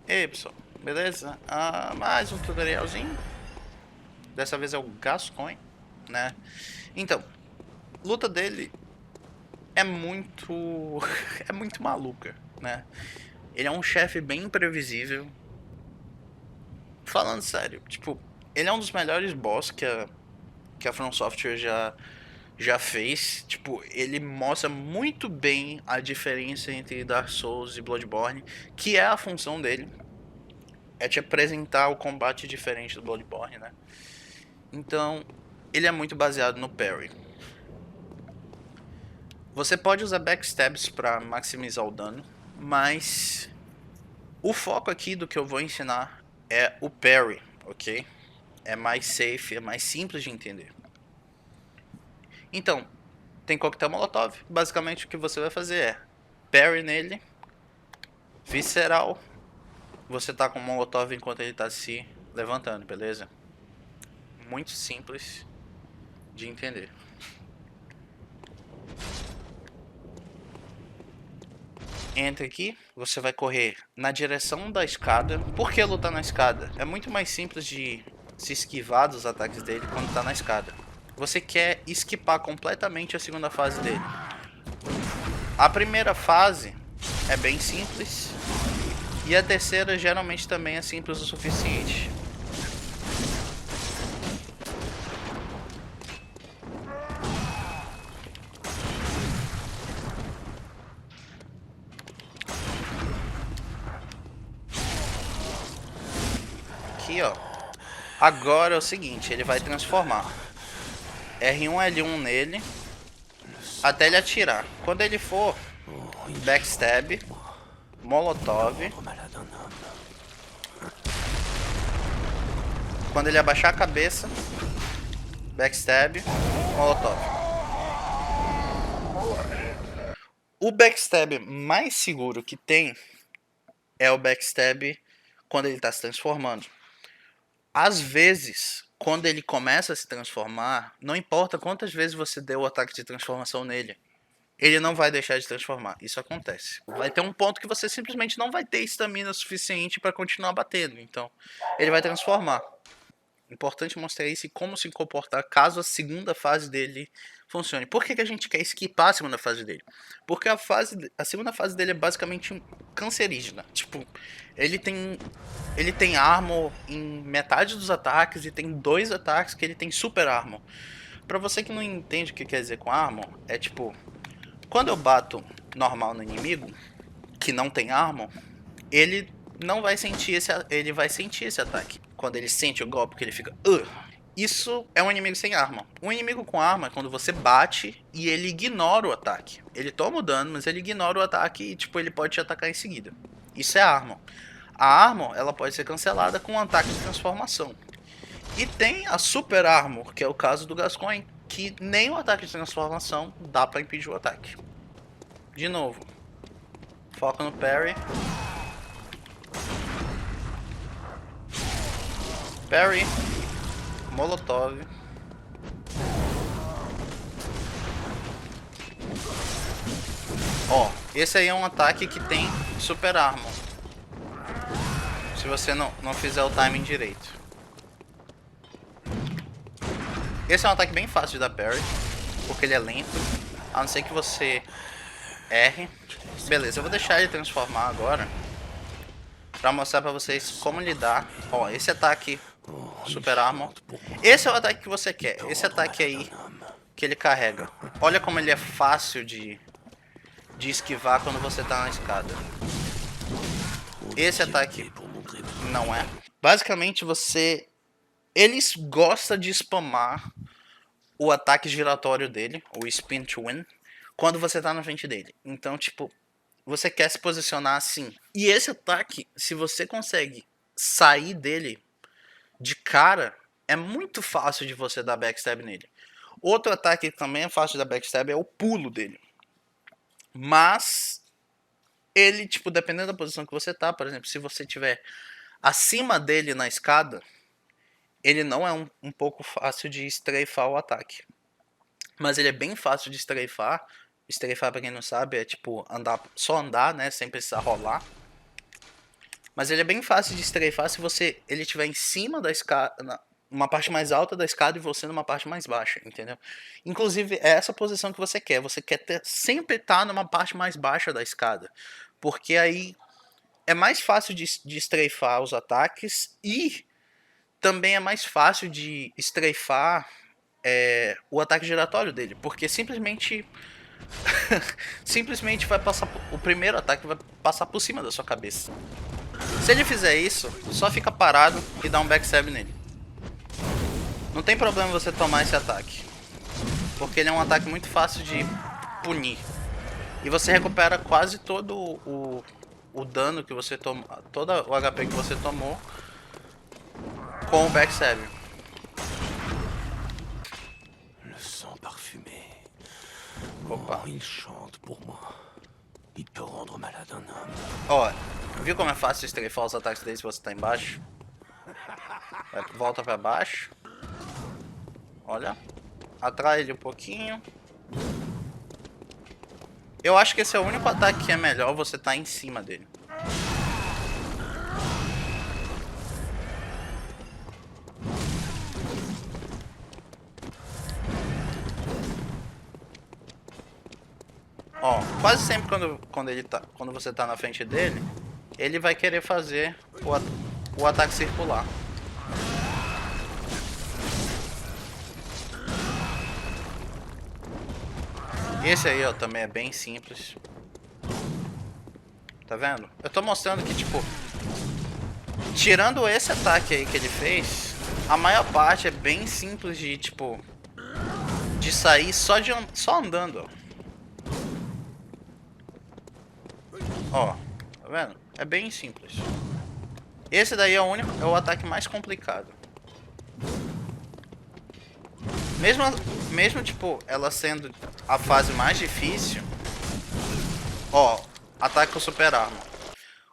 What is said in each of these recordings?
E aí pessoal, beleza? Mais um tutorialzinho. Dessa vez é o Gascoigne, né? Então, luta dele é muito. é muito maluca, né? Ele é um chefe bem imprevisível. Falando sério, tipo, ele é um dos melhores boss que a From Software já fez. Tipo, ele mostra muito bem a diferença entre Dark Souls e Bloodborne, que é a função dele. É te apresentar o combate diferente do Bloodborne, né? Então, ele é muito baseado no parry. Você pode usar backstabs para maximizar o dano, mas o foco aqui do que eu vou ensinar é o parry, ok? É mais safe, é mais simples de entender. Então, tem coquetel molotov. Basicamente o que você vai fazer é parry nele, visceral. Você tá com o molotov enquanto ele tá se levantando, beleza? Muito simples de entender. Entra aqui, você vai correr na direção da escada. Por que lutar na escada? É muito mais simples de se esquivar dos ataques dele quando está na escada. Você quer esquipar completamente a segunda fase dele. A primeira fase é bem simples e a terceira geralmente também é simples o suficiente. Aqui, ó. Agora é o seguinte, ele vai transformar R1 L1 nele até ele atirar. Quando ele for backstab, molotov. Quando ele abaixar a cabeça, backstab, molotov. O backstab mais seguro que tem é o backstab quando ele está se transformando. Às vezes, quando ele começa a se transformar, não importa quantas vezes você deu o ataque de transformação nele, ele não vai deixar de transformar. Isso acontece. Vai ter um ponto que você simplesmente não vai ter estamina suficiente para continuar batendo. Então, ele vai transformar. Importante mostrar isso e como se comportar caso a segunda fase dele funcione. Por que a gente quer esquipar a segunda fase dele? Porque a segunda fase dele é basicamente cancerígena. Tipo, ele tem ele tem armor em metade dos ataques e tem dois ataques que ele tem super armor. Pra você que não entende o que quer dizer com armor, é tipo, quando eu bato normal no inimigo que não tem armor, ele não vai sentir ele vai sentir esse ataque. Quando ele sente o golpe que ele fica, isso é um inimigo sem arma. Um inimigo com arma é quando você bate e ele ignora o ataque. Ele toma o dano, mas ele ignora o ataque e tipo, ele pode te atacar em seguida. Isso é arma. A arma, ela pode ser cancelada com um ataque de transformação. E tem a super armor, que é o caso do Gascoigne, que nem o ataque de transformação dá para impedir o ataque. De novo, foca no parry. Parry, molotov. Ó, esse aí é um ataque que tem super armor. Se você não fizer o timing direito. Esse é um ataque bem fácil de dar parry, porque ele é lento. A não ser que você erre. Beleza, eu vou deixar ele transformar agora, pra mostrar pra vocês como lidar. Ó, esse ataque super armor. Esse é o ataque que você quer. Esse ataque aí que ele carrega. Olha como ele é fácil de esquivar quando você tá na escada. Esse ataque não é. Basicamente você... Eles gostam de spamar o ataque giratório dele, o spin to win, quando você tá na frente dele. Então, tipo, você quer se posicionar assim. E esse ataque, se você consegue sair dele de cara, é muito fácil de você dar backstab nele. Outro ataque que também é fácil de dar backstab é o pulo dele. Mas ele, tipo, dependendo da posição que você tá, por exemplo, se você tiver acima dele na escada, ele não é um pouco fácil de strafar o ataque. Mas ele é bem fácil de strafar. Strafar, pra quem não sabe, é tipo andar, só andar, né, sem precisar rolar. Mas ele é bem fácil de strafar se ele estiver em cima da escada, uma parte mais alta da escada e você numa parte mais baixa, entendeu? Inclusive, é essa posição que você quer. Você quer sempre estar numa parte mais baixa da escada. Porque aí é mais fácil de strafar os ataques e também é mais fácil de strafar o ataque giratório dele. Porque simplesmente simplesmente vai passar. O primeiro ataque vai passar por cima da sua cabeça. Se ele fizer isso, só fica parado e dá um backstab nele. Não tem problema você tomar esse ataque, porque ele é um ataque muito fácil de punir. E você recupera quase todo o dano que você tomou, todo o HP que você tomou com o backstab. Le sang parfumé. Opa. Oh, il chante pour moi. Il peut rendre malade un homme. Ó, viu como é fácil strafar os ataques dele se você tá embaixo? Volta pra baixo. Olha. Atrai ele um pouquinho. Eu acho que esse é o único ataque que é melhor você tá em cima dele. Ó, quase sempre quando você tá na frente dele, ele vai querer fazer o ataque circular. Esse aí, ó, também é bem simples. Tá vendo? Eu tô mostrando que, tipo, tirando esse ataque aí que ele fez, a maior parte é bem simples de, tipo, de sair só andando, ó. Tá vendo? É bem simples. Esse daí é o ataque mais complicado. Mesmo tipo, ela sendo a fase mais difícil, ó, ataque com super arma.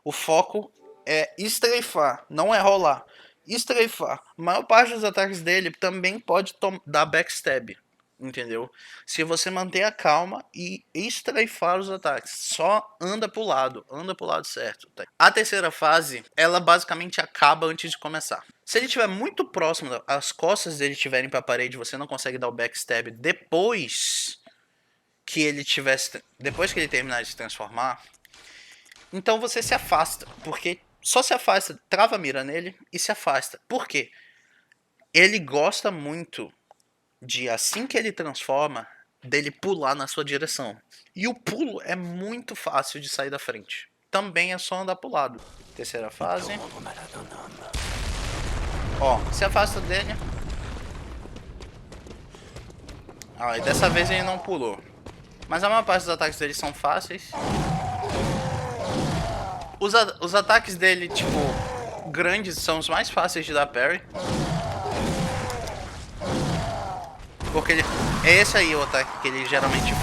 O foco é strafar, não é rolar. Strafar. A maior parte dos ataques dele também pode dar backstab, entendeu? Se você manter a calma e strafar os ataques, só anda pro lado certo. Tá? A terceira fase, ela basicamente acaba antes de começar. Se ele estiver muito próximo, as costas dele estiverem para a parede, você não consegue dar o backstab depois que ele terminar de se transformar. Então você se afasta, porque só se afasta, trava a mira nele e se afasta. Por quê? Ele gosta muito de, assim que ele transforma, dele pular na sua direção. E o pulo é muito fácil de sair da frente. Também é só andar pro lado. Terceira fase. Ó, se afasta dele. Ah, e dessa vez ele não pulou. Mas a maior parte dos ataques dele são fáceis. Os ataques dele, tipo, grandes são os mais fáceis de dar parry. Porque é esse aí o ataque que ele geralmente...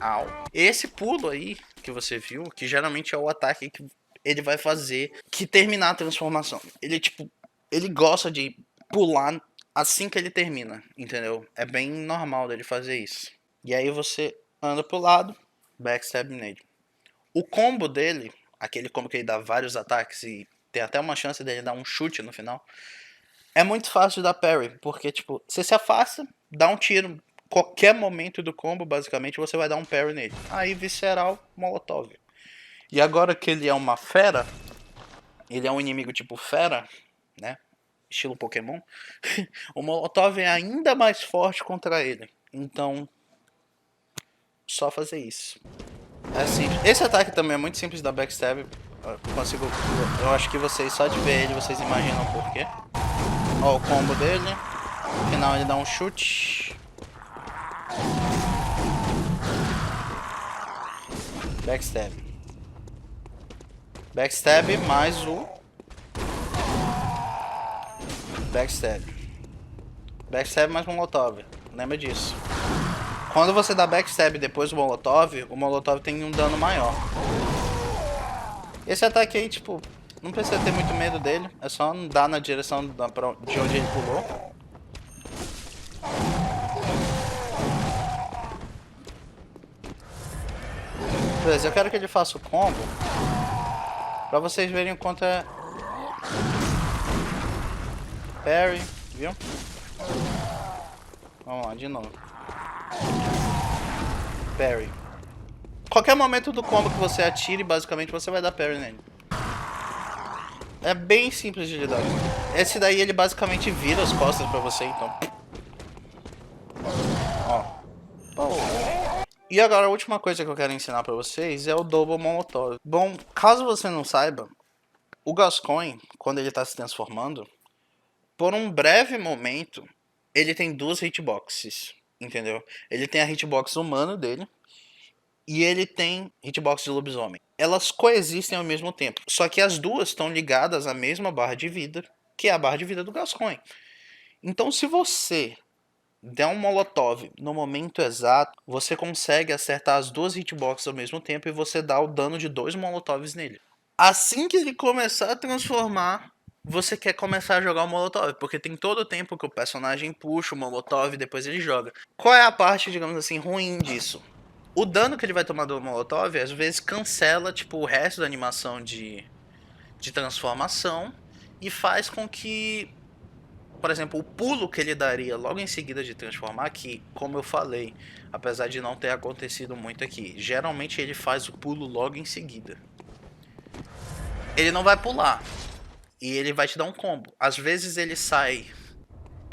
Au. Esse pulo aí que você viu, que geralmente é o ataque que ele vai fazer que terminar a transformação. Ele, tipo, ele gosta de pular assim que ele termina, entendeu? É bem normal dele fazer isso. E aí você anda pro lado, backstab nele. O combo dele, aquele combo que ele dá vários ataques e tem até uma chance dele dar um chute no final, é muito fácil de dar parry, porque tipo, você se afasta, dá um tiro, qualquer momento do combo, basicamente, você vai dar um parry nele. Aí visceral, molotov. E agora que ele é uma fera, ele é um inimigo tipo fera, né? Estilo Pokémon, o molotov é ainda mais forte contra ele. Então, só fazer isso. É simples. Esse ataque também é muito simples da backstab. Eu acho que vocês, só de ver ele, vocês imaginam por quê. Ó, o combo dele. No final ele dá um chute. Backstab. Backstab mais o... Backstab. Backstab mais molotov. Lembra disso. Quando você dá backstab depois do molotov, o molotov tem um dano maior. Esse ataque aí, tipo, não precisa ter muito medo dele. É só andar na direção de onde ele pulou. Beleza, eu quero que ele faça o combo. Pra vocês verem o quanto é... Parry, viu? Vamos lá, de novo. Parry. Qualquer momento do combo que você atire, basicamente você vai dar parry nele. É bem simples de lidar. Esse daí ele basicamente vira as costas pra você, então. Ó. E agora a última coisa que eu quero ensinar pra vocês é o Double Molotov. Bom, caso você não saiba, o Gascoigne, quando ele tá se transformando, por um breve momento, ele tem duas hitboxes, entendeu? Ele tem a hitbox humana dele e ele tem hitbox de lobisomem. Elas coexistem ao mesmo tempo, só que as duas estão ligadas à mesma barra de vida, que é a barra de vida do Gascoigne. Então se você der um molotov no momento exato, você consegue acertar as duas hitboxes ao mesmo tempo e você dá o dano de 2 molotovs nele. Assim que ele começar a transformar, você quer começar a jogar o molotov, porque tem todo o tempo que o personagem puxa o molotov e depois ele joga. Qual é a parte, digamos assim, ruim disso? O dano que ele vai tomar do molotov às vezes cancela tipo o resto da animação de transformação e faz com que, por exemplo, o pulo que ele daria logo em seguida de transformar, que, como eu falei, apesar de não ter acontecido muito aqui, geralmente ele faz o pulo logo em seguida. Ele não vai pular e ele vai te dar um combo. Às vezes ele sai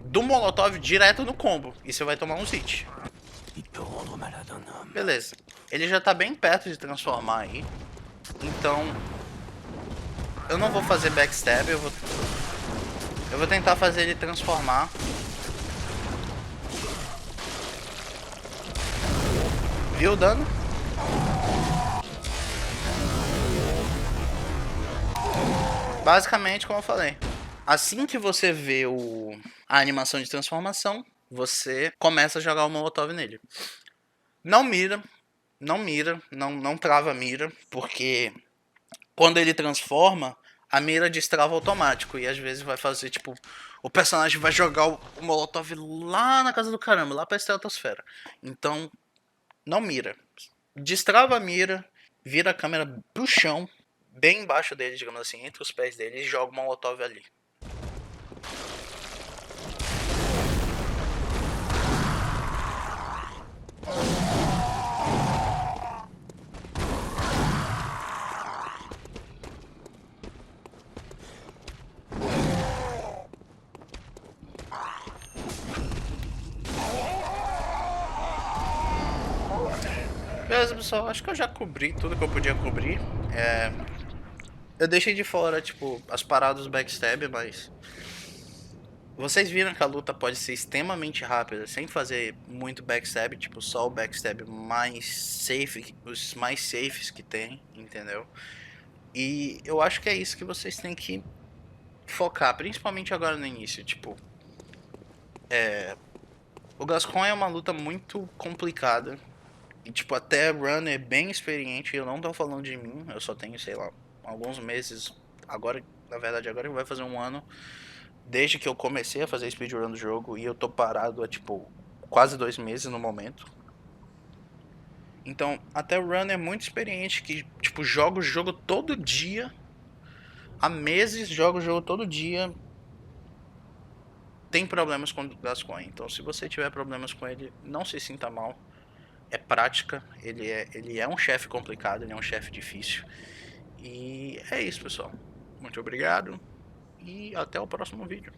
do molotov direto no combo e você vai tomar uns hits. Beleza. Ele já tá bem perto de transformar aí. Então, eu não vou fazer backstab, eu vou tentar fazer ele transformar. Viu o dano? Basicamente, como eu falei, assim que você vê a animação de transformação, você começa a jogar o molotov nele. Não mira, não trava a mira, porque quando ele transforma, a mira destrava automático e às vezes vai fazer tipo, o personagem vai jogar o molotov lá na casa do caramba, lá pra estratosfera. Então, não mira. Destrava a mira, vira a câmera pro chão, bem embaixo dele, digamos assim, entre os pés dele, e joga o molotov ali. Beleza, pessoal, acho que eu já cobri tudo que eu podia cobrir. Eu deixei de fora, tipo, as paradas do backstab, mas vocês viram que a luta pode ser extremamente rápida, sem fazer muito backstab, tipo, só o backstab mais safe, os mais safes que tem, entendeu? E eu acho que é isso que vocês têm que focar, principalmente agora no início, tipo... O Gascoigne é uma luta muito complicada. E, tipo, até runner bem experiente, eu não tô falando de mim, eu só tenho, sei lá, alguns meses, agora, na verdade, agora vai fazer um ano, desde que eu comecei a fazer speedrun do jogo, e eu tô parado há, tipo, quase 2 meses no momento. Então, até o runner muito experiente, que, tipo, joga o jogo todo dia, há meses joga o jogo todo dia, tem problemas com o Gascoigne. Então, se você tiver problemas com ele, não se sinta mal. É prática, ele é um chefe complicado, ele é um chefe difícil. E é isso, pessoal. Muito obrigado e até o próximo vídeo.